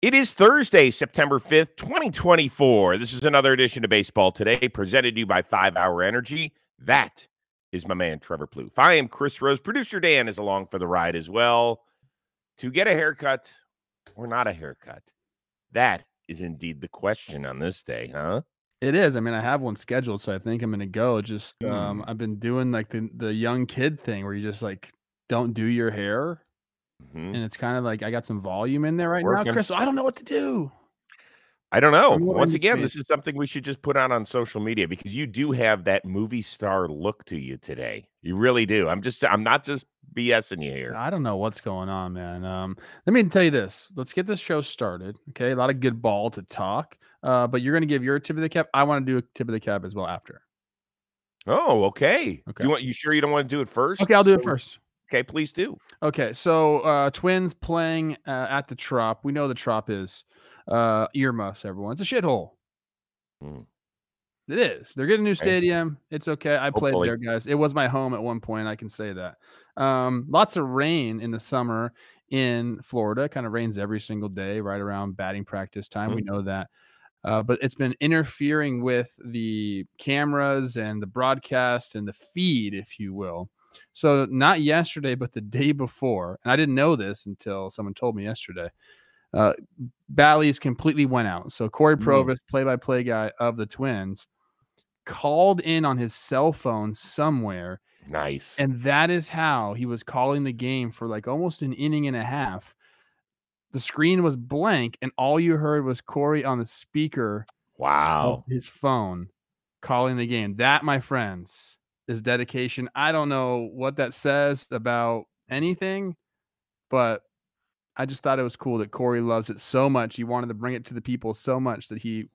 It is Thursday, September 5th, 2024. This is another edition of Baseball Today, presented to you by 5 Hour Energy. That is my man, Trevor Plouffe. I am Chris Rose. Producer Dan is along for the ride as well. To get a haircut or not a haircut? That is indeed the question on this day, huh? It is. I mean, I have one scheduled, so I think I'm gonna go. Just, I've been doing, like, the young kid thing where you just, like, don't do your hair, and it's kinda like I got some volume in there right now, Working. Chris, so I don't know what to do. I don't know. I'm a little Once in again, between. this is something we should just put out on social media because you do have that movie star look to you today. You really do. I'm not just BSing you here. I don't know what's going on, man. Let me tell you this. Let's get this show started, okay? A lot of good ball to talk, but you're gonna give your tip of the cap. I wanna do a tip of the cap as well after. Oh, okay. Okay. You sure you don't want to do it first? Okay, I'll do it first. Okay, please do. Okay, so Twins playing at the Trop. We know the Trop is earmuffs, everyone. It's a shithole. Mm, It is. They're getting a new okay. stadium. It's okay. I played Hopefully. there, guys. It was my home at one point. I can say that. Lots of rain in the summer in Florida. Kind of rains every single day, right around batting practice time. We Mhm. know that. But it's been interfering with the cameras and the broadcast and the feed, if you will. So not yesterday, but the day before, and I didn't know this until someone told me yesterday. Uh, Bally's completely went out. So Corey Mm, Provis, play-by-play guy of the Twins, called in on his cell phone somewhere, nice. and that is how he was calling the game for like almost an inning and a half. The screen was blank, and all you heard was Corey on the speaker of Wow. his phone calling the game. That, my friends, is dedication. I don't know what that says about anything, but I just thought it was cool that Corey loves it so much. He wanted to bring it to the people so much that he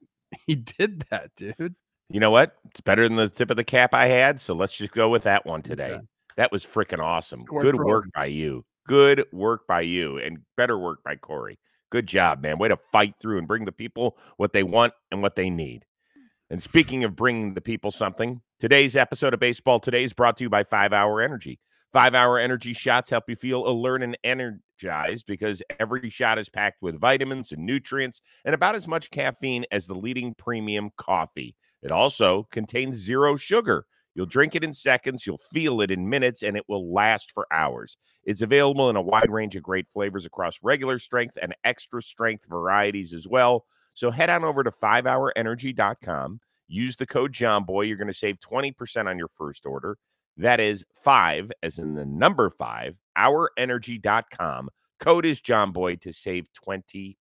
did that, dude. You know what? It's better than the tip of the cap I had, so let's just go with that one Okay. today. That was freaking awesome. Corey Good work by Provis. you. Good work by you, and better work by Corey. Good job, man. Way to fight through and bring the people what they want and what they need. And speaking of bringing the people something, today's episode of Baseball Today is brought to you by 5 Hour Energy. 5 Hour Energy shots help you feel alert and energized because every shot is packed with vitamins and nutrients and about as much caffeine as the leading premium coffee. It also contains zero sugar. You'll drink it in seconds, you'll feel it in minutes, and it will last for hours. It's available in a wide range of great flavors across regular strength and extra strength varieties as well. So head on over to 5hourenergy.com. Use the code JOHNBOY. You're going to save 20% on your first order. That is 5, as in the number 5, hourenergy.com. Code is JOHNBOY to save 20%.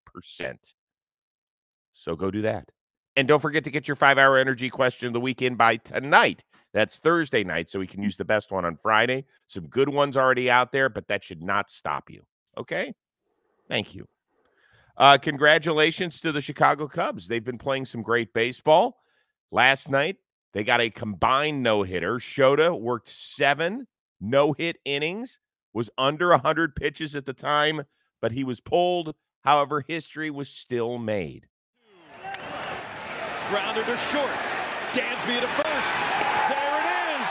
So go do that. And don't forget to get your 5 Hour Energy question of the weekend by tonight. That's Thursday night, so we can use the best one on Friday. Some good ones already out there, but that should not stop you. Okay? Thank you. Congratulations to the Chicago Cubs. They've been playing some great baseball. Last night, they got a combined no-hitter. Shota worked 7 no-hit innings, was under 100 pitches at the time, but he was pulled. However, history was still made. Grounder to short. Dansby to first. There it is.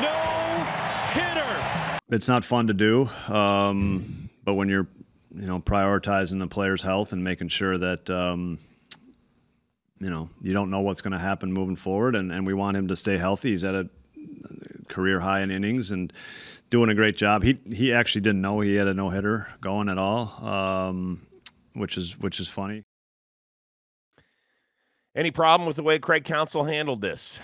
No hitter. It's not fun to do, but when you're, prioritizing the player's health and making sure that, you don't know what's going to happen moving forward, and we want him to stay healthy. He's at a career high in innings and doing a great job. He actually didn't know he had a no hitter going at all, which is funny. Any problem with the way Craig Counsell handled this?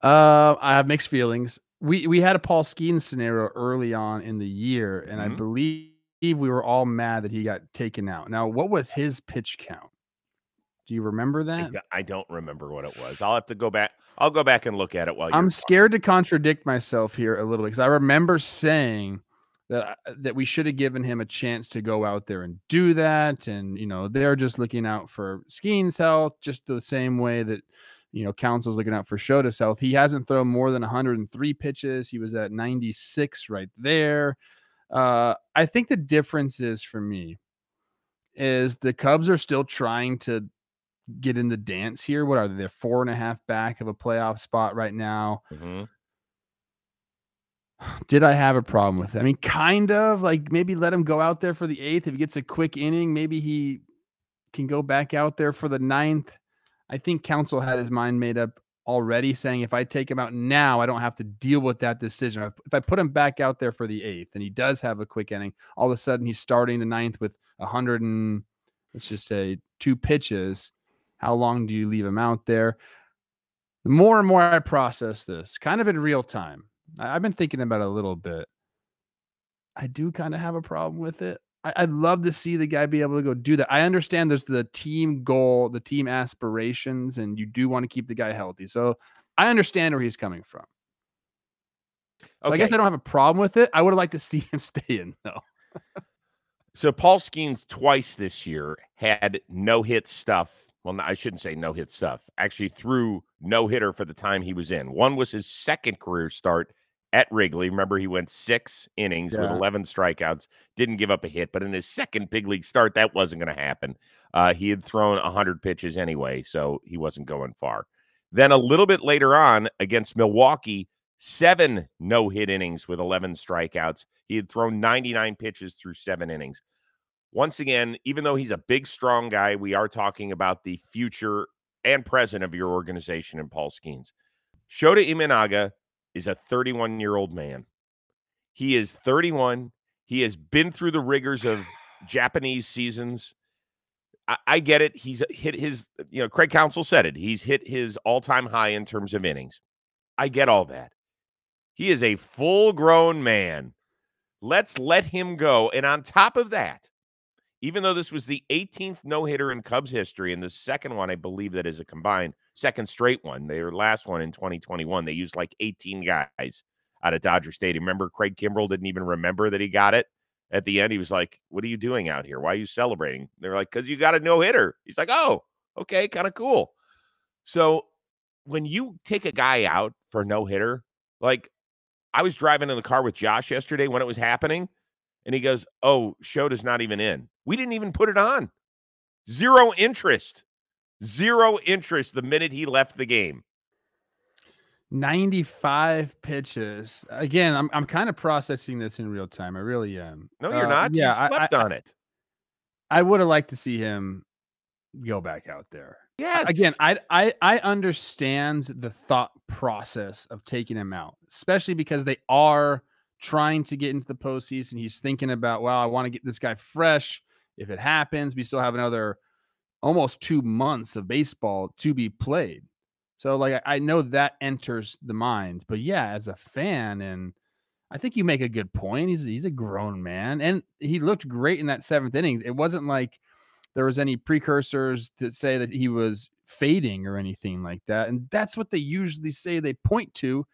I have mixed feelings. We had a Paul Skeens scenario early on in the year, and I believe we were all mad that he got taken out. Now, what was his pitch count? Do you remember that? I don't remember what it was. I'll have to go back. I'll go back and look at it while you're I'm scared to contradict myself here a little bit because I remember saying that we should have given him a chance to go out there and do that. And, they're just looking out for Skeens' health just the same way that, Counsell's looking out for Shota's health. He hasn't thrown more than 103 pitches. He was at 96 right there. I think the difference is for me is the Cubs are still trying to get in the dance here. What are they? They're 4.5 back of a playoff spot right now. Did I have a problem with it? I mean, kind of, like, maybe let him go out there for the 8th. If he gets a quick inning, maybe he can go back out there for the 9th. I think Counsell had his mind made up already, saying if I take him out now, I don't have to deal with that decision. If I put him back out there for the 8th and he does have a quick inning, all of a sudden he's starting the 9th with 100 and, let's just say, 2 pitches. How long do you leave him out there? The more and more I process this, kind of in real time, I've been thinking about it a little bit. I do kind of have a problem with it. I'd love to see the guy be able to go do that. I understand there's the team goal, the team aspirations, and you do want to keep the guy healthy. So I understand where he's coming from. So I guess I don't have a problem with it. I would have liked to see him stay in, though. So Paul Skeens twice this year had no-hit stuff. Well, I shouldn't say no-hit stuff. Actually threw no-hitter for the time he was in. One was his second career start at Wrigley. Remember, he went 6 innings with 11 strikeouts, didn't give up a hit. But in his second big league start, that wasn't going to happen. He had thrown 100 pitches anyway, so he wasn't going far. Then a little bit later on against Milwaukee, 7 no-hit innings with 11 strikeouts. He had thrown 99 pitches through 7 innings. Once again, even though he's a big, strong guy, we are talking about the future and present of your organization in Paul Skeens. Shota Imanaga is a 31-year-old man. He is 31. He has been through the rigors of Japanese seasons. I get it. He's hit his, Craig Counsell said it. He's hit his all-time high in terms of innings. I get all that. He is a full-grown man. Let's let him go. And on top of that, even though this was the 18th no-hitter in Cubs history, and the second one, I believe that is a combined second straight one. Their last one in 2021, they used like 18 guys out of Dodger Stadium. Remember, Craig Kimbrell didn't even remember that he got it. At the end, he was like, what are you doing out here? Why are you celebrating? They're like, because you got a no-hitter. He's like, oh, okay, kind of cool. So when you take a guy out for a no-hitter, like I was driving in the car with Josh yesterday when it was happening, and he goes, oh, Shota's not even in. We didn't even put it on. Zero interest. Zero interest the minute he left the game. 95 pitches. Again, I'm kind of processing this in real time. I really am. No, you're not. Yeah, you slept on it. I would have liked to see him go back out there. Yes. Again, I understand the thought process of taking him out, especially because they are trying to get into the postseason. He's thinking about, well, I want to get this guy fresh. If it happens, we still have another almost 2 months of baseball to be played. So, like, I know that enters the minds. But, yeah, as a fan, and I think you make a good point. He's a grown man, and he looked great in that 7th inning. It wasn't like there was any precursors that say that he was fading or anything like that. And that's what they usually say they point to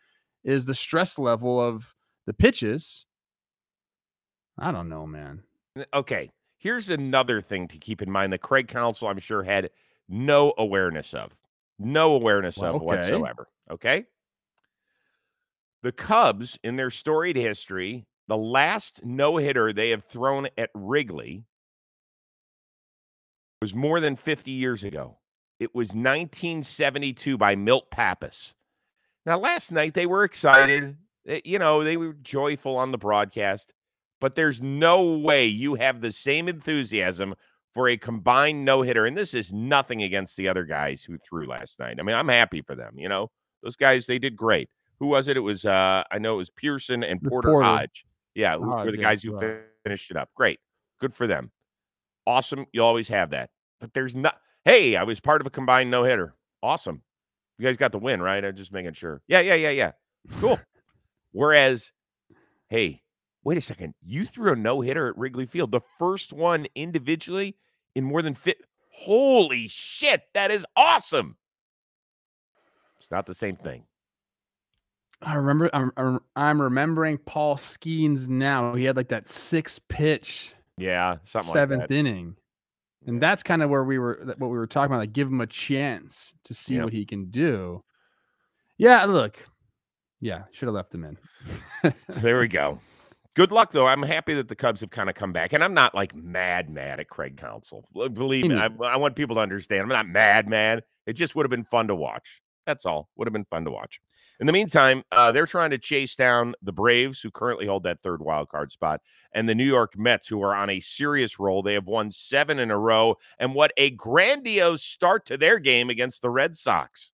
is the stress level of the pitches. I don't know, man. Okay. Here's another thing to keep in mind that Craig Counsell, I'm sure, had no awareness of. No awareness of whatsoever. Okay? The Cubs, in their storied history, the last no-hitter they have thrown at Wrigley was more than 50 years ago. It was 1972 by Milt Pappas. Now, last night they were excited. They were joyful on the broadcast. But there's no way you have the same enthusiasm for a combined no-hitter. And this is nothing against the other guys who threw last night. I mean, I'm happy for them. Those guys, they did great. Who was it? It was, I know it was Pearson and Porter Hodge. Yeah, who were the guys who finished it up. Great. Good for them. Awesome. You always have that. But there's not, hey, I was part of a combined no-hitter. Awesome. You guys got the win, right? I'm just making sure. Yeah. Cool. Whereas, hey, wait a second. You threw a no-hitter at Wrigley Field. The first one individually in more than Holy shit. That is awesome. It's not the same thing. I remember. I'm remembering Paul Skeens now. He had like that 6-pitch. Yeah. Something 7th like that. inning. And that's kind of where we were talking about, like, give him a chance to see what he can do. Yeah. Look. Yeah. Should have left him in. There we go. Good luck, though. I'm happy that the Cubs have kind of come back. And I'm not, like, mad at Craig Counsell. Believe me, I want people to understand. I'm not mad. It just would have been fun to watch. That's all. Would have been fun to watch. In the meantime, they're trying to chase down the Braves, who currently hold that third wild card spot, and the New York Mets, who are on a serious roll. They have won 7 in a row, and what a grandiose start to their game against the Red Sox.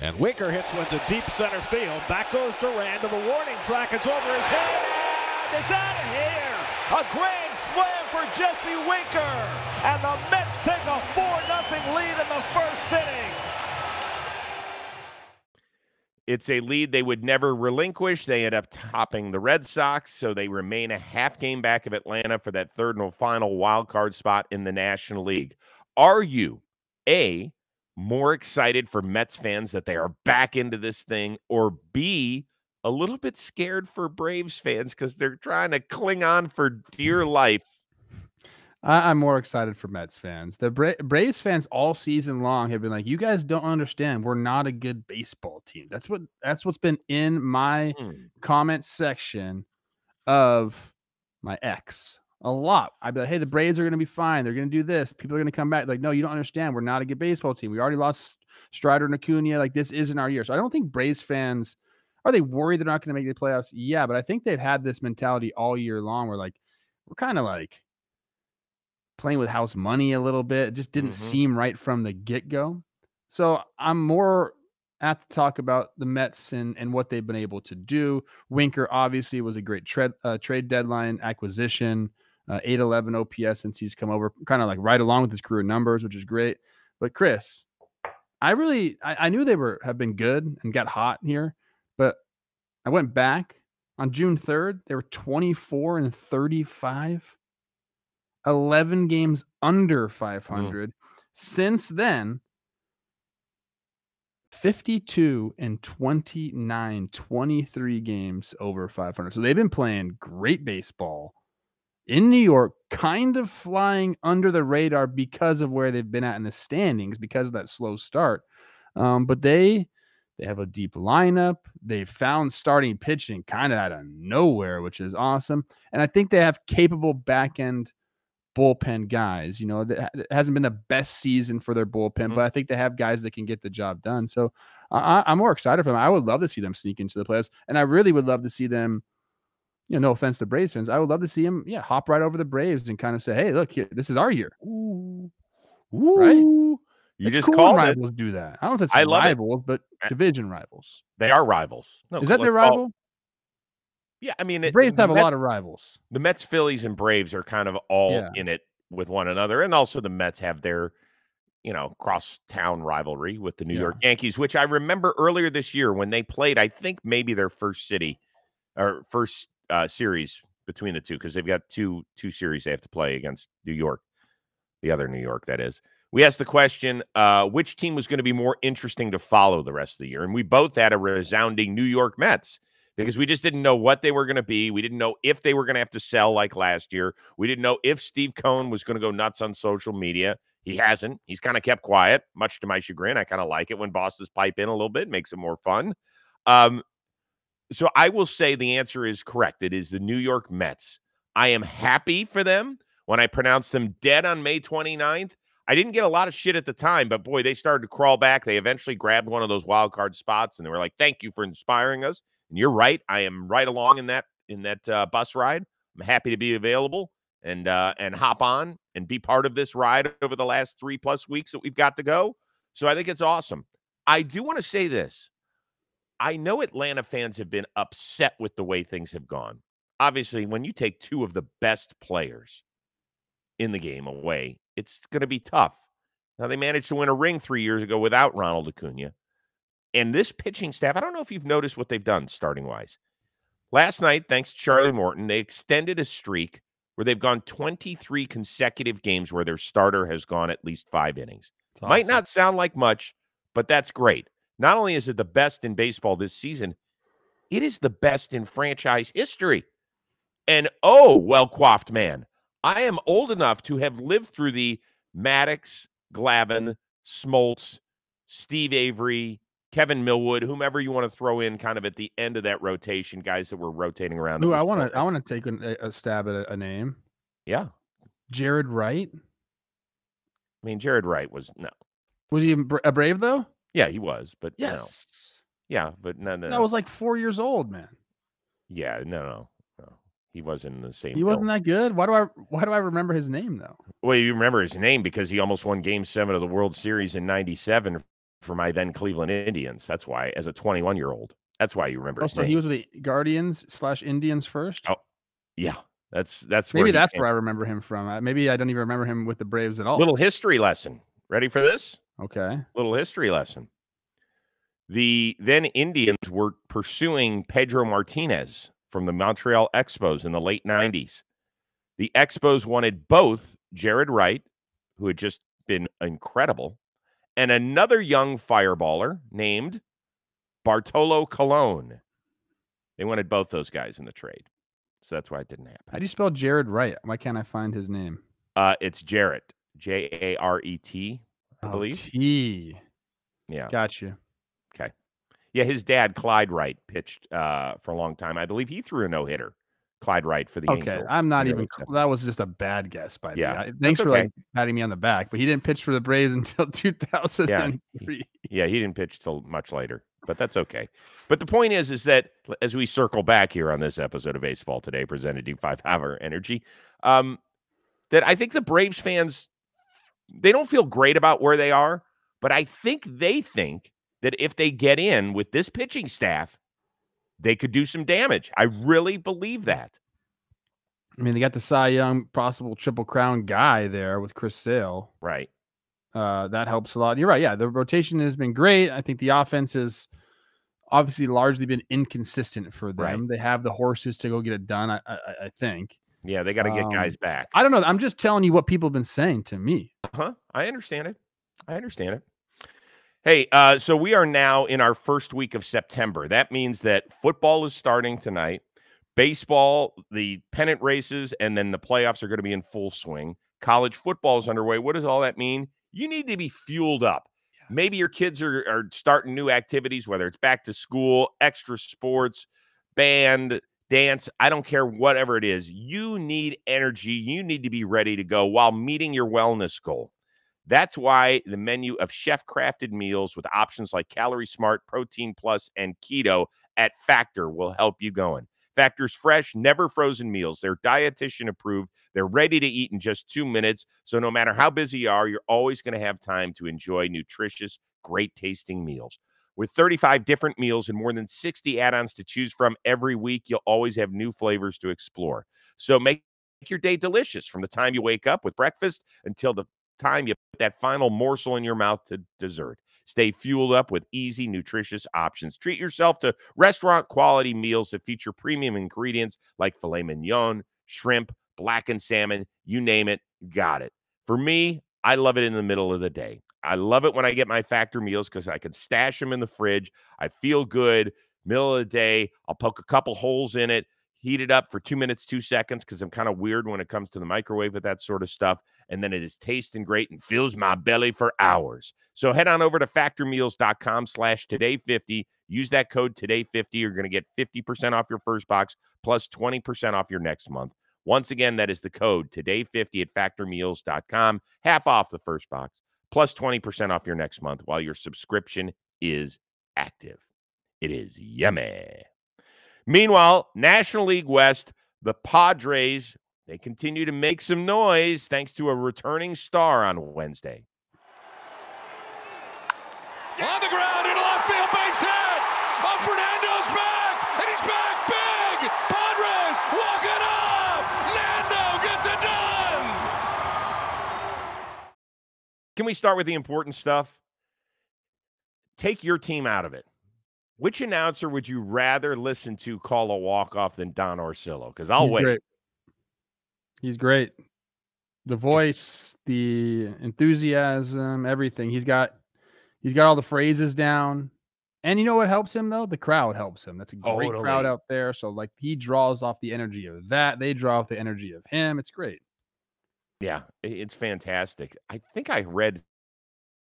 And Winker hits one to deep center field. Back goes Duran to the warning track. It's over his head. And it's out of here. A grand slam for Jesse Winker. And the Mets take a 4-0 lead in the first inning. It's a lead they would never relinquish. They end up topping the Red Sox, so they remain a half game back of Atlanta for that third and final wild card spot in the National League. Are you, A, more excited for Mets fans that they are back into this thing, or B, a little bit scared for Braves fans because they're trying to cling on for dear life? I'm more excited for Mets fans. The Braves fans all season long have been like, you guys don't understand. We're not a good baseball team. That's what's been in my comment section of my ex a lot. I'd be like, hey, the Braves are going to be fine. They're going to do this. People are going to come back. Like, no, you don't understand. We're not a good baseball team. We already lost Strider and Acuna. Like, this isn't our year. So I don't think Braves fans, are they worried they're not going to make the playoffs? Yeah, but I think they've had this mentality all year long where, like, we're kind of like playing with house money a little bit. It just didn't seem right from the get-go. So I'm more apt to talk about the Mets and what they've been able to do. Winker obviously was a great trade deadline acquisition, 811 OPS since he's come over, kind of like right along with his career numbers, which is great. But Chris, I knew they have been good and got hot here, but I went back on June 3rd. They were 24-35. 11 games under 500. Since then, 52-29, 23 games over 500. So they've been playing great baseball in New York, kind of flying under the radar because of where they've been at in the standings, because of that slow start. But they have a deep lineup. They found starting pitching kind of out of nowhere, which is awesome. And I think they have capable back-end bullpen guys. You know, it hasn't been the best season for their bullpen, but I think they have guys that can get the job done. So I'm more excited for them. I would love to see them sneak into the playoffs, and I really would love to see them, you know, no offense to Braves fans, I would love to see them, hop right over the Braves and kind of say, hey, look, here, this is our year. Ooh. Right? You It's just cool called when it. rivals do that. I don't know if it's I love it. rivals, but division rivals. They are rivals. No, Is that their rival? Yeah, I mean, The Braves have a lot of rivals. The Mets, Phillies, and Braves are kind of all in it with one another. And also the Mets have their, cross-town rivalry with the New York Yankees, which I remember earlier this year when they played, I think maybe their first series between the two, because they've got two series they have to play against New York, the other New York, that is. We asked the question, which team was going to be more interesting to follow the rest of the year? And we both had a resounding New York Mets, because we just didn't know what they were going to be. We didn't know if they were going to have to sell like last year. We didn't know if Steve Cohen was going to go nuts on social media. He hasn't. He's kind of kept quiet, much to my chagrin. I kind of like it when bosses pipe in a little bit. Makes it more fun. So I will say the answer is correct. It is the New York Mets. I am happy for them. When I pronounced them dead on May 29th, I didn't get a lot of shit at the time, but boy, they started to crawl back. They eventually grabbed one of those wild card spots, and they were like, thank you for inspiring us. And you're right. I am right along in that bus ride. I'm happy to be available and hop on and be part of this ride over the last 3+ weeks that we've got to go. So I think it's awesome. I do want to say this. I know Atlanta fans have been upset with the way things have gone. Obviously, when you take two of the best players in the game away, it's going to be tough. Now, they managed to win a ring 3 years ago without Ronald Acuna. And this pitching staff, I don't know if you've noticed what they've done starting-wise. Last night, thanks to Charlie Morton, they extended a streak where they've gone 23 consecutive games where their starter has gone at least 5 innings. Awesome. Might not sound like much, but that's great. Not only is it the best in baseball this season, it is the best in franchise history. And oh, well-coiffed man, I am old enough to have lived through the Maddox, Glavine, Smoltz, Steve Avery, Kevin Millwood, whomever you want to throw in kind of at the end of that rotation, guys that were rotating around. Ooh, I want to take a stab at a name. Yeah. Jared Wright. I mean, Jared Wright was he a Brave though? Yeah, he was, but Yes. Yeah, but no. I was like 4 years old, man. Yeah, no. He wasn't in the same He ilk. wasn't that good? Why do I remember his name, though? Well, you remember his name because he almost won Game 7 of the World Series in '97 for my then Cleveland Indians. That's why, as a 21-year-old. That's why you remember his So name. he was with the Guardians/Indians first? Oh, yeah. That's Maybe where that's where I remember him from. Maybe I don't even remember him with the Braves at all. Little history lesson. Ready for this? Okay. Little history lesson. The then Indians were pursuing Pedro Martinez from the Montreal Expos in the late 90s. The Expos wanted both Jared Wright, who had just been incredible, and another young fireballer named Bartolo Colon. They wanted both those guys in the trade. So that's why it didn't happen. How do you spell Jared Wright? Why can't I find his name? It's Jarrett. Jarret, I believe. T. Yeah. Got you. Okay. Yeah, his dad, Clyde Wright, pitched for a long time. I believe he threw a no-hitter. Clyde Wright for the Okay, Angels. I'm not even. That was just a bad guess by me. Yeah, Thanks for okay. like patting me on the back, but he didn't pitch for the Braves until 2003. Yeah, he didn't pitch till much later, but that's okay. But the point is that as we circle back here on this episode of Baseball Today, presented to you by 5-Hour Energy, that I think the Braves fans, they don't feel great about where they are, but I think they think that if they get in with this pitching staff, they could do some damage. I really believe that. I mean, they got the Cy Young possible Triple Crown guy there with Chris Sale. Right. That helps a lot. You're right. Yeah, the rotation has been great. I think the offense has obviously largely been inconsistent for them. Right. They have the horses to go get it done, I think. Yeah, they got to get guys back. I don't know. I'm just telling you what people have been saying to me. I understand it. Hey, so we are now in our first week of September. That means that football is starting tonight. Baseball, the pennant races, and then the playoffs are going to be in full swing. College football is underway. What does all that mean? You need to be fueled up. Yes. Maybe your kids are starting new activities, whether it's back to school, extra sports, band, dance. I don't care, whatever it is. You need energy. You need to be ready to go while meeting your wellness goal. That's why the menu of chef-crafted meals with options like Calorie Smart, Protein Plus, and Keto at Factor will help you going. Factor's fresh, never frozen meals. They're dietitian approved. They're ready to eat in just 2 minutes. So no matter how busy you are, you're always going to have time to enjoy nutritious, great tasting meals. With 35 different meals and more than 60 add-ons to choose from every week, you'll always have new flavors to explore. So make your day delicious from the time you wake up with breakfast until the time you put that final morsel in your mouth to dessert. Stay fueled up with easy, nutritious options. Treat yourself to restaurant-quality meals that feature premium ingredients like filet mignon, shrimp, blackened salmon, you name it, got it. For me, I love it in the middle of the day. I love it when I get my Factor meals because I can stash them in the fridge. I feel good. Middle of the day, I'll poke a couple holes in it, heat it up for 2 minutes, 2 seconds, because I'm kind of weird when it comes to the microwave with that sort of stuff. And then it is tasting great and fills my belly for hours. So head on over to factormeals.com/today50. Use that code today50. You're going to get 50% off your first box plus 20% off your next month. Once again, that is the code today50 at factormeals.com. Half off the first box plus 20% off your next month while your subscription is active. It is yummy. Meanwhile, National League West, the Padres, they continue to make some noise thanks to a returning star on Wednesday. On the ground, into left field, base hit. Oh, Fernando's back, and he's back big. Padres walk it off. Nando gets it done. Can we start with the important stuff? Take your team out of it. Which announcer would you rather listen to call a walk-off than Don Orsillo? Because I'll wait. Great. He's great. The voice, the enthusiasm, everything. He's got all the phrases down. And you know what helps him, though? The crowd helps him. That's a great crowd out there. So, like, he draws off the energy of that. They draw off the energy of him. It's great. Yeah, it's fantastic. I think I read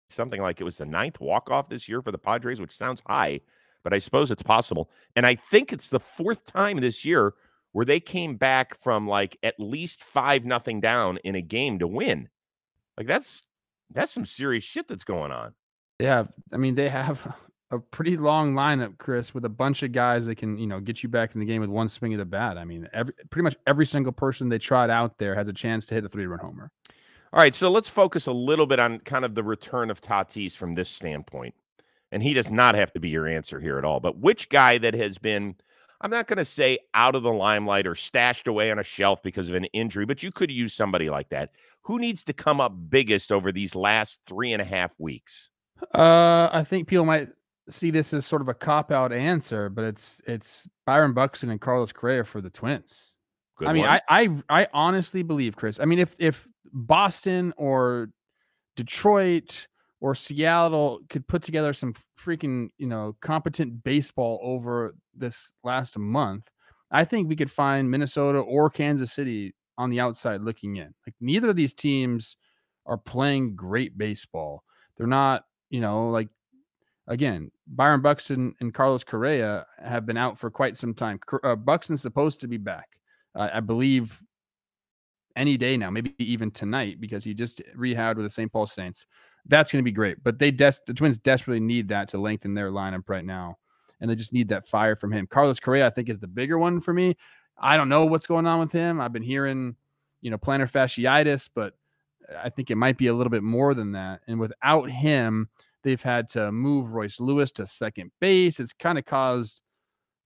something like it was the 9th walk-off this year for the Padres, which sounds high, but I suppose it's possible. And I think it's the 4th time this year where they came back from like at least 5-0 down in a game to win. Like that's some serious shit that's going on. Yeah, I mean, they have a pretty long lineup, Chris, with a bunch of guys that can, get you back in the game with one swing of the bat. I mean, pretty much every single person they tried out there has a chance to hit a 3-run homer. All right, so let's focus a little bit on kind of the return of Tatis from this standpoint. And he does not have to be your answer here at all. But which guy that has been, I'm not going to say out of the limelight or stashed away on a shelf because of an injury, but you could use somebody like that. Who needs to come up biggest over these last 3.5 weeks? I think people might see this as sort of a cop-out answer, but it's Byron Buxton and Carlos Correa for the Twins. Good I mean, one. I honestly believe, Chris. I mean, if Boston or Detroit or Seattle could put together some freaking, competent baseball over this last month, I think we could find Minnesota or Kansas City on the outside looking in. Like, neither of these teams are playing great baseball. They're not, like, again, Byron Buxton and Carlos Correa have been out for quite some time. Buxton's supposed to be back, I believe, any day now, maybe even tonight, because he just rehabbed with the St. Paul Saints. That's going to be great. But the Twins desperately need that to lengthen their lineup right now. And they just need that fire from him. Carlos Correa, I think, is the bigger one for me. I don't know what's going on with him. I've been hearing, plantar fasciitis, but I think it might be a little bit more than that. And without him, they've had to move Royce Lewis to second base. It's kind of caused,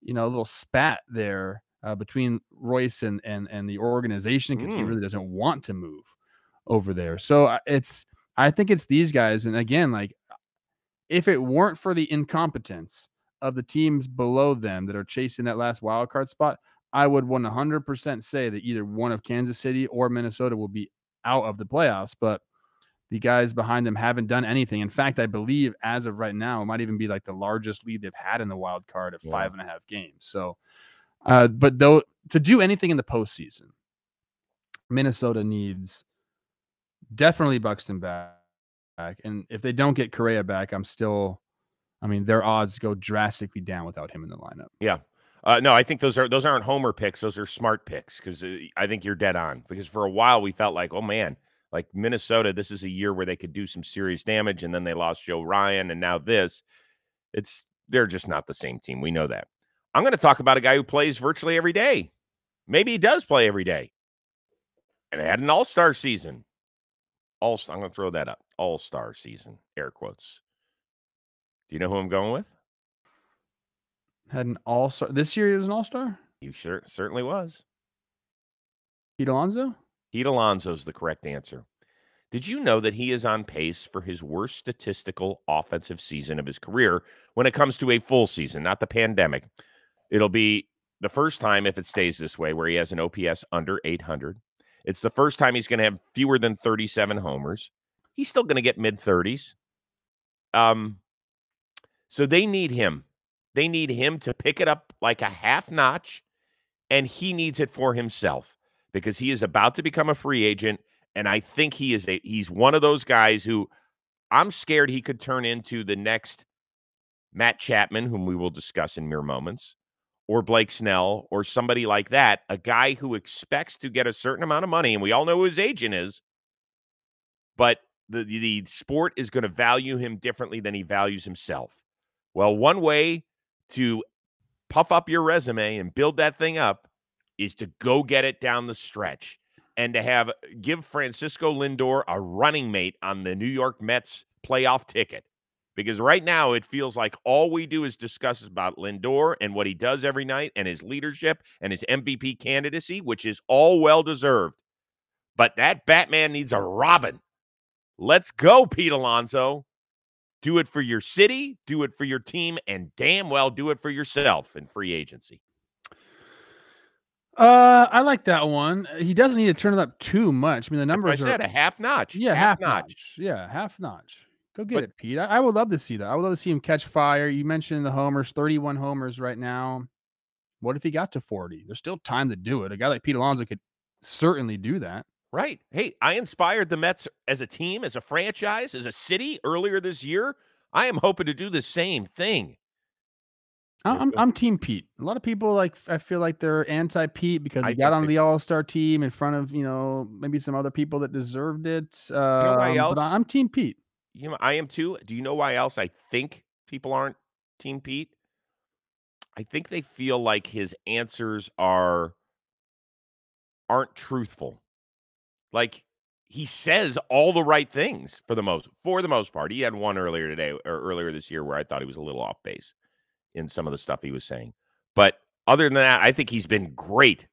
a little spat there between Royce and the organization, because he really doesn't want to move over there. So I think it's these guys. And again, like, if it weren't for the incompetence of the teams below them that are chasing that last wild card spot, I would 100% say that either one of Kansas City or Minnesota will be out of the playoffs. But the guys behind them haven't done anything. In fact, I believe as of right now, it might even be like the largest lead they've had in the wild card of 5.5 games. So, but though, to do anything in the postseason, Minnesota needs definitely Buxton back. And if they don't get Correa back, their odds go drastically down without him in the lineup. Yeah. No, I think those aren't homer picks. Those are smart picks, because I think you're dead on. Because for a while we felt like, oh man, like Minnesota, this is a year where they could do some serious damage, and then they lost Joe Ryan, and now they're just not the same team. We know that. I'm going to talk about a guy who plays virtually every day. Maybe he does play every day, and had an all-star season. I'm going to throw that up. All-star season, air quotes. Do you know who I'm going with? Had an all-star. This year he was an all-star? You certainly was. Pete Alonso? Pete Alonso's the correct answer. Did you know that he is on pace for his worst statistical offensive season of his career when it comes to a full season, not the pandemic? It'll be the first time, if it stays this way, where he has an OPS under 800. It's the first time he's going to have fewer than 37 homers. He's still going to get mid-30s. So they need him. They need him to pick it up like a half notch, and he needs it for himself, because he is about to become a free agent, and I think he's one of those guys who I'm scared he could turn into the next Matt Chapman, whom we will discuss in mere moments, or Blake Snell, or somebody like that, a guy who expects to get a certain amount of money, and we all know who his agent is, but the sport is going to value him differently than he values himself. Well, one way to puff up your resume and build that thing up is to go get it down the stretch, and to give Francisco Lindor a running mate on the New York Mets playoff ticket. Because right now it feels like all we do is discuss about Lindor and what he does every night, and his leadership and his MVP candidacy, which is all well-deserved. But that Batman needs a Robin. Let's go, Pete Alonso. Do it for your city, do it for your team, and damn well do it for yourself in free agency. I like that one. He doesn't need to turn it up too much. I mean, the numbers I said a half notch. Yeah, half notch. Yeah, half notch. Go get it, Pete. I would love to see that. I would love to see him catch fire. You mentioned the homers, 31 homers right now. What if he got to 40? There's still time to do it. A guy like Pete Alonso could certainly do that. Right. Hey, I inspired the Mets as a team, as a franchise, as a city earlier this year. I am hoping to do the same thing. I'm Team Pete. A lot of people I feel like they're anti-Pete because he got on the All-Star team in front of, maybe some other people that deserved it. But I'm Team Pete. You know, I am too. Do you know why else I think people aren't Team Pete? I think they feel like his answers aren't truthful. Like, he says all the right things for the most part. He had one earlier today or earlier this year where I thought he was a little off base in some of the stuff he was saying. But other than that, I think he's been great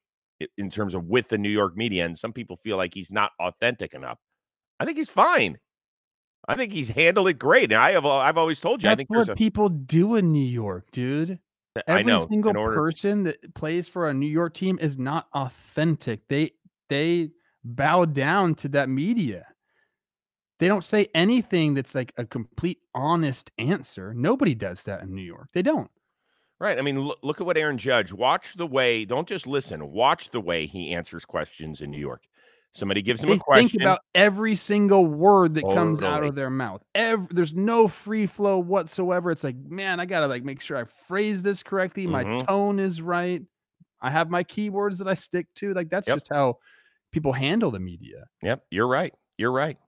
in terms of with the New York media. And some people feel like he's not authentic enough. I think he's fine. I think he's handled it great. And I've always told you, I That's think there's what people do in New York, dude. I Every know, single in order person that plays for a New York team is not authentic. They bow down to that media. They don't say anything that's like a complete honest answer. Nobody does that in New York. They don't. right. I mean, look at what Aaron Judge. Watch the way. Don't just listen. Watch the way he answers questions in New York. Somebody gives him a They think question. about every single word that comes out Totally. of their mouth. There's no free flow whatsoever. It's like, man, I gotta like make sure I phrase this correctly. My Mhm. tone is right. I have my keywords that I stick to. Like that's Yep. just how people handle the media. Yep. You're right. You're right.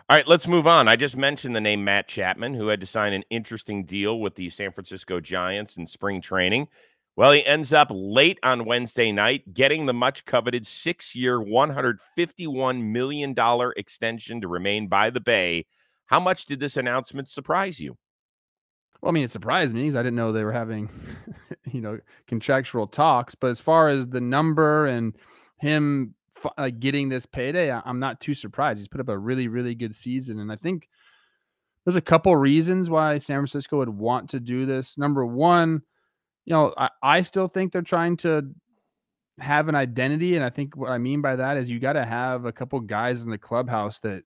All right, let's move on. I just mentioned the name Matt Chapman, who had to sign an interesting deal with the San Francisco Giants in spring training. Well, he ends up late on Wednesday night getting the much coveted 6-year, $151 million extension to remain by the Bay. How much did this announcement surprise you? Well, I mean, it surprised me because I didn't know they were having, contractual talks. But as far as the number and him like getting this payday, I'm not too surprised. He's put up a really, really good season, and I think there's a couple reasons why San Francisco would want to do this. Number one, I still think they're trying to have an identity, and I think what I mean by that is you got to have a couple guys in the clubhouse that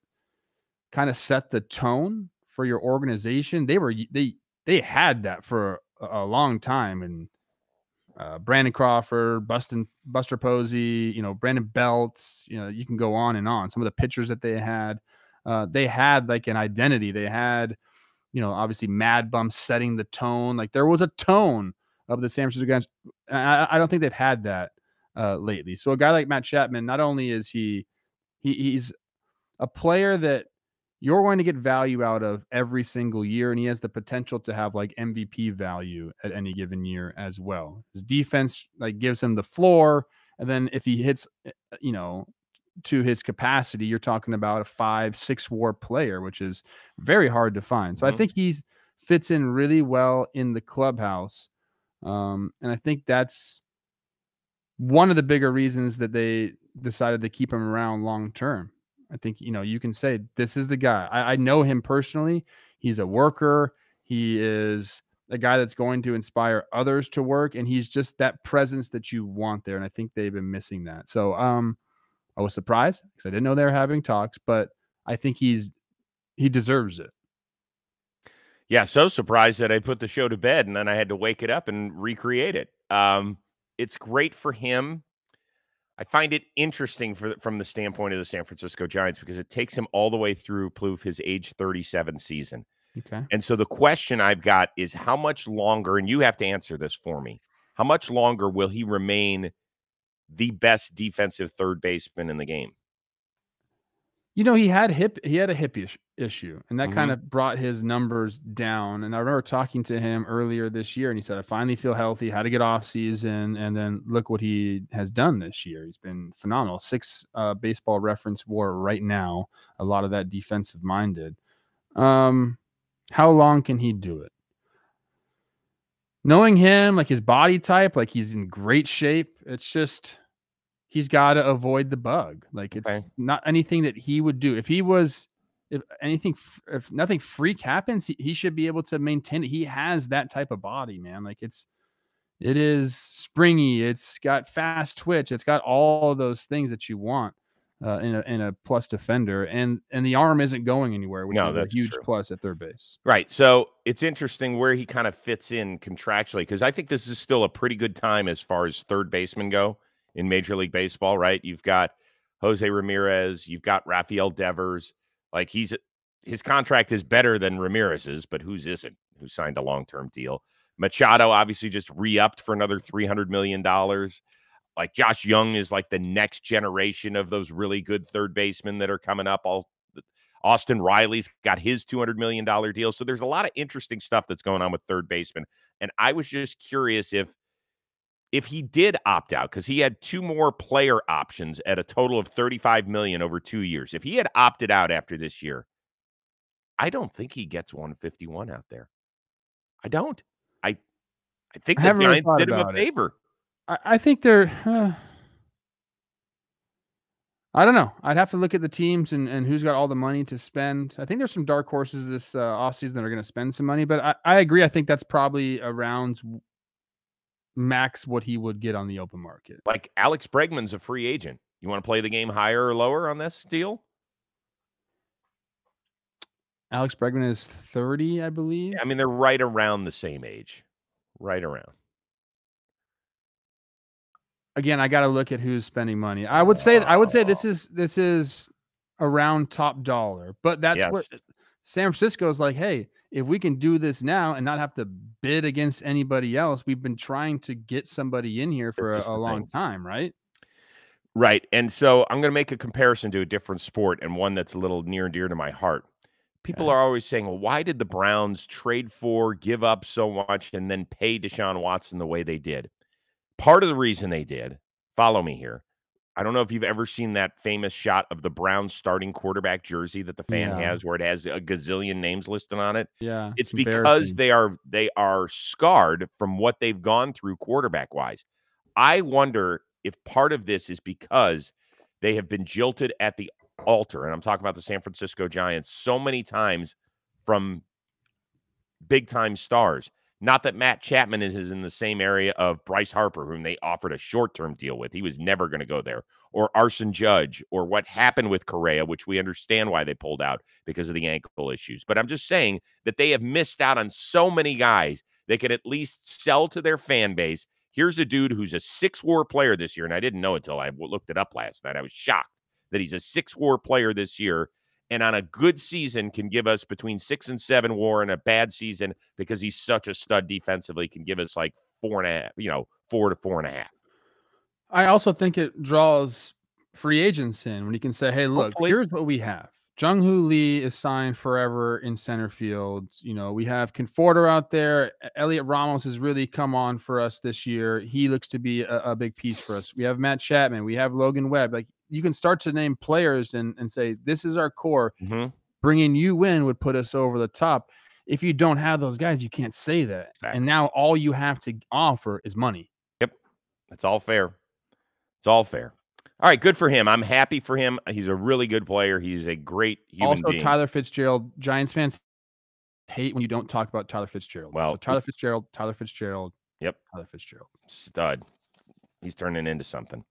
kind of set the tone for your organization. They had that for a long time, and Brandon Crawford, Buster Posey, Brandon Belts, you can go on and on. Some of the pitchers that they had like an identity. They had, obviously Mad Bum setting the tone. Like there was a tone of the San Francisco Giants. I don't think they've had that lately. So a guy like Matt Chapman, not only is he's a player that you're going to get value out of every single year, and he has the potential to have like MVP value at any given year as well. His defense like gives him the floor, and then if he hits, to his capacity, you're talking about a 5-6 WAR player, which is very hard to find. So I think he fits in really well in the clubhouse, and I think that's one of the bigger reasons that they decided to keep him around long term. I think, you can say this is the guy. I know him personally. He's a worker. He is a guy that's going to inspire others to work. And he's just that presence that you want there. And I think they've been missing that. So I was surprised because I didn't know they were having talks, but I think he deserves it. Yeah, so surprised that I put the show to bed and then I had to wake it up and recreate it. It's great for him. I find it interesting from the standpoint of the San Francisco Giants because it takes him all the way through Plouffe, his age 37 season. Okay. And so the question I've got is how much longer, and you have to answer this for me, how much longer will he remain the best defensive third baseman in the game? He had a hip issue, and that kind of brought his numbers down. And I remember talking to him earlier this year, and he said, I finally feel healthy, had a good off season, and then look what he has done this year. He's been phenomenal. 6 Baseball Reference WAR right now, a lot of that defensive minded. How long can he do it? Knowing him, like his body type, like he's in great shape. It's just he's got to avoid the bug. Like it's not anything that he would do. If nothing freak happens, he should be able to maintain it. He has that type of body, man. Like it is springy. It's got fast twitch. It's got all of those things that you want in a plus defender. And the arm isn't going anywhere, which is a huge plus at third base. Right. So it's interesting where he kind of fits in contractually, because I think this is still a pretty good time as far as third basemen go in Major League Baseball, right? You've got Jose Ramirez, you've got Rafael Devers. Like his contract is better than Ramirez's, but whose isn't? Who signed a long-term deal? Machado obviously just re-upped for another $300 million. Like Josh Young is like the next generation of those really good third basemen that are coming up. All Austin Riley's got his $200 million deal. So there's a lot of interesting stuff that's going on with third baseman. And I was just curious if he did opt out, because he had 2 more player options at a total of $35 million over 2 years. If he had opted out after this year, I don't think he gets 151 out there. I don't. I think the Giants did him a favor. I think they're I don't know. I'd have to look at the teams and who's got all the money to spend. I think there's some dark horses this offseason that are going to spend some money, but I agree. I think that's probably around max what he would get on the open market. Like Alex Bregman's a free agent. You want to play the game higher or lower on this deal? Alex Bregman is 30, I believe. Yeah, I mean, they're right around the same age. Right around. Again, I got to look at who's spending money. I would say this is around top dollar, but that's what San Francisco is like. Hey, if we can do this now and not have to bid against anybody else, we've been trying to get somebody in here for a long time, right? Right. And so I'm going to make a comparison to a different sport and one that's a little near and dear to my heart. People are always saying, well, why did the Browns trade for, give up so much, and then pay Deshaun Watson the way they did? Part of the reason they did, follow me here. I don't know if you've ever seen that famous shot of the Browns starting quarterback jersey that the fan has where it has a gazillion names listed on it. Yeah. It's because they are scarred from what they've gone through quarterback-wise. I wonder if part of this is because they have been jilted at the altar, and I'm talking about the San Francisco Giants, so many times from big-time stars. Not that Matt Chapman is in the same area of Bryce Harper, whom they offered a short-term deal with. He was never going to go there. Or Arson Judge, or what happened with Correa, which we understand why they pulled out because of the ankle issues. But I'm just saying that they have missed out on so many guys they could at least sell to their fan base. Here's a dude who's a 6-WAR player this year, and I didn't know it until I looked it up last night. I was shocked that he's a 6-WAR player this year, and on a good season can give us between 6 and 7 WAR, and a bad season, because he's such a stud defensively, can give us like 4.5, 4 to 4.5. I also think it draws free agents in when you can say, hey, look, Hopefully. Here's what we have. Jung-Hoo Lee is signed forever in center field. We have Conforto out there. Elliot Ramos has really come on for us this year. He looks to be a big piece for us. We have Matt Chapman. We have Logan Webb. Like, you can start to name players and say, this is our core. Mm-hmm. Bringing you in would put us over the top. If you don't have those guys, you can't say that. Exactly. And now all you have to offer is money. Yep. That's all fair. It's all fair. All right, good for him. I'm happy for him. He's a really good player. He's a great human being. Tyler Fitzgerald. Giants fans hate when you don't talk about Tyler Fitzgerald. Well, so Tyler Fitzgerald. Yep. Tyler Fitzgerald. Stud. He's turning into something.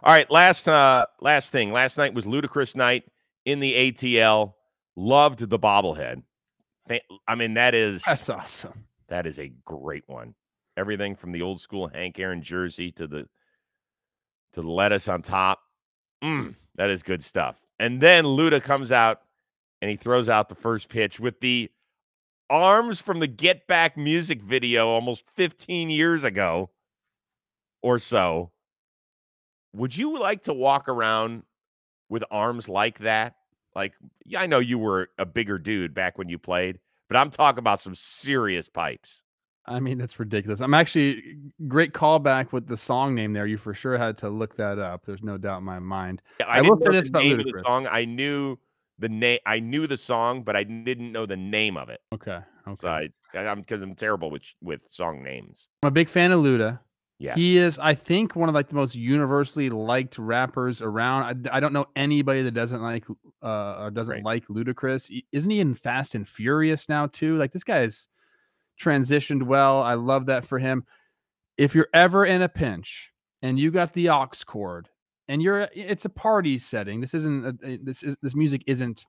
All right, last thing. Last night was Ludacris night in the ATL. Loved the bobblehead. I mean, that's awesome. That is a great one. Everything from the old school Hank Aaron jersey to the lettuce on top. That is good stuff. And then Luda comes out and he throws out the first pitch with the arms from the Get Back music video almost 15 years ago or so. Would you like to walk around with arms like that? Like, yeah, I know you were a bigger dude back when you played, but I'm talking about some serious pipes. I mean, that's ridiculous. I'm actually great callback with the song name there. You for sure had to look that up. There's no doubt in my mind. Yeah, I didn't know the name of the song. I knew the name. I knew the song, but I didn't know the name of it. Okay. So because I'm terrible with song names. I'm a big fan of Luda. Yeah, he is, I think, one of like the most universally liked rappers around. I don't know anybody that doesn't like or doesn't like Ludacris. Isn't he in Fast and Furious now too? Like, this guy's transitioned well. I love that for him. If you're ever in a pinch and you got the aux cord and it's a party setting, this music isn't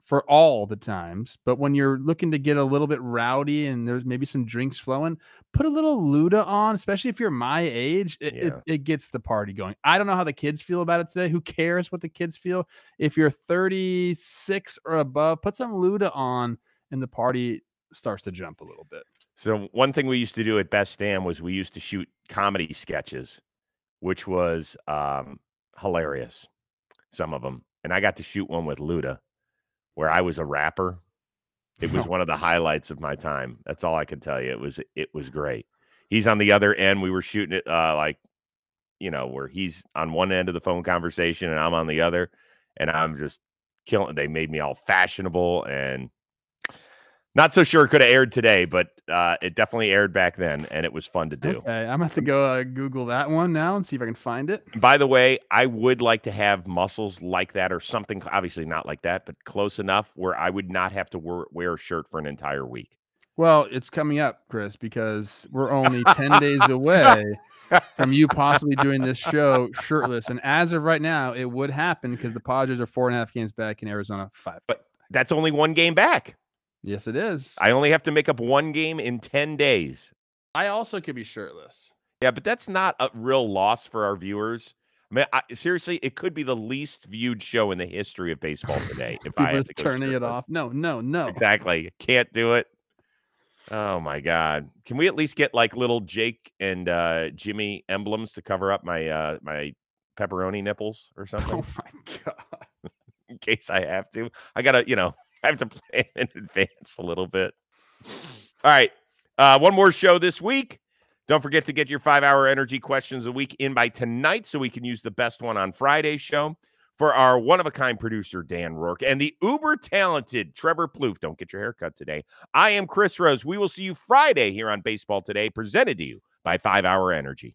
for all the times, but when you're looking to get a little bit rowdy and there's maybe some drinks flowing, put a little Luda on, especially if you're my age. It gets the party going. I don't know how the kids feel about it today. Who cares what the kids feel? If you're 36 or above, put some Luda on and the party starts to jump a little bit. So one thing we used to do at Best Damn was we used to shoot comedy sketches, which was hilarious, some of them. And I got to shoot one with Luda. where I was a rapper. It was one of the highlights of my time. That's all I can tell you. It was great. He's on the other end. We were shooting it where he's on one end of the phone conversation and I'm on the other, and I'm just killing. They made me all fashionable and not so sure it could have aired today, but it definitely aired back then, and it was fun to do. Okay, I'm going to have to go Google that one now and see if I can find it. By the way, I would like to have muscles like that or something, obviously not like that, but close enough where I would not have to wear a shirt for an entire week. Well, it's coming up, Chris, because we're only 10 days away from you possibly doing this show shirtless. And as of right now, it would happen because the Padres are 4.5 games back in Arizona 5. But that's only one game back. Yes, it is. I only have to make up one game in 10 days. I also could be shirtless. Yeah, but that's not a real loss for our viewers. I mean, seriously, it could be the least viewed show in the history of baseball today. If I have to go turning shirtless. it off. No. Exactly. Can't do it. Oh, my God. Can we at least get like little Jake and Jimmy emblems to cover up my my pepperoni nipples or something? Oh, my God. In case I have to. I got to, I have to plan in advance a little bit. All right. One more show this week. Don't forget to get your 5-hour energy questions a week in by tonight so we can use the best one on Friday's show. For our one-of-a-kind producer, Dan Rourke, and the uber-talented Trevor Plouffe. Don't get your hair cut today. I am Chris Rose. We will see you Friday here on Baseball Today, presented to you by 5-Hour Energy.